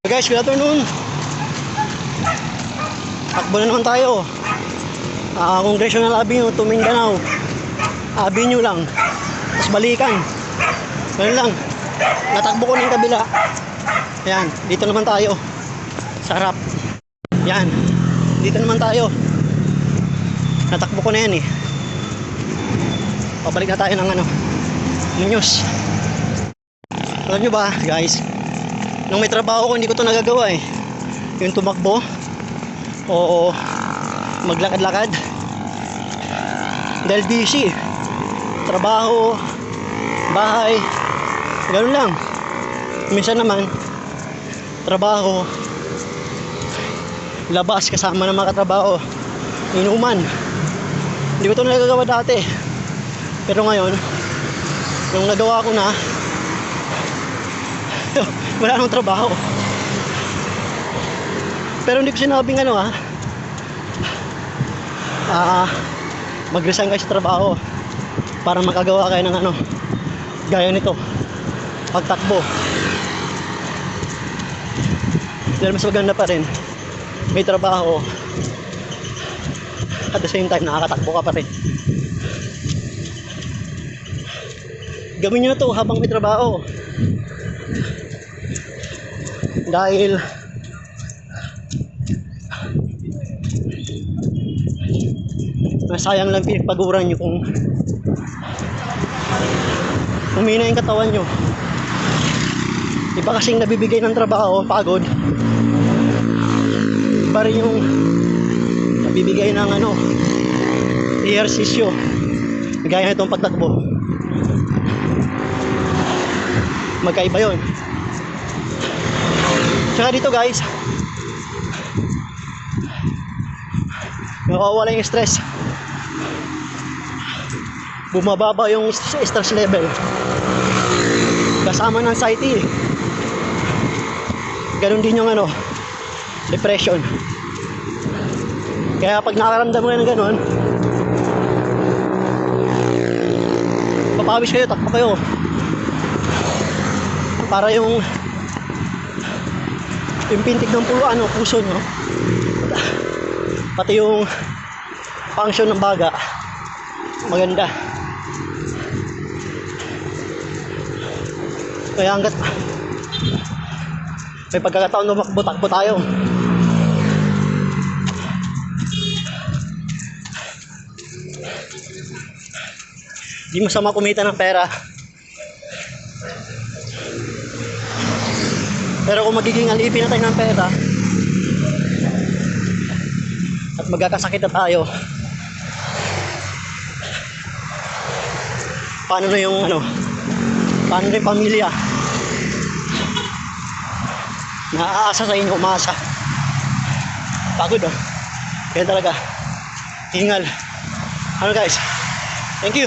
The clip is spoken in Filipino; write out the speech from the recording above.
Guys, good afternoon. Takbo na naman tayo. Congressional Avenue to Mindanao. Avenue lang. Tapos balikan. Ganun lang. Natakbo ko na yung kabila. Ayan, dito naman tayo. Sarap. Yan. Dito naman tayo. Natakbo ko na yan eh. Pabalik na tayo ng news. Alam nyo ba guys, nung may trabaho ko hindi ko to nagagawa eh. Yung tumakbo o maglakad-lakad dahil busy. Trabaho, bahay, ganoon lang. Minsan naman trabaho, labas kasama ng mga katrabaho, inuman. Hindi ko to nagagawa dati. Pero ngayon, nung nagawa ko na, wala nang trabaho. Pero hindi ko sinabing mag-resign kayo sa trabaho para makagawa kayo ng gaya nito, pagtakbo. Dahil mas maganda pa rin may trabaho at the same time nakakatakbo ka pa rin. Gawin nyo na to habang may trabaho. Dahil masayang lang pinagpaguran nyo kung humina yung katawan nyo. Iba kasing nabibigay ng trabaho, pagod. Iba rin yung nabibigay ng ehersisyo gaya nitong pagtakbo. Magkaiba yun. Tsaka dito guys, nakawala yung stress, bumababa yung stress level kasama ng anxiety. Ganon din yung depression. Kaya pag nakaramdam mo ng ganon, papawis kayo, takbo kayo para yung pintig ng puso nyo, pati yung function ng baga maganda. Kaya hanggat may pagkakataon na makbo-takbo tayo. Di masama kumita ng pera, pero kung magiging alipin na tayo ng pera at magkakasakit na tayo, paano na yung paano na yung pamilya na aasa sa inyo, umaasa? Pagod kaya talaga hingal. Guys, thank you.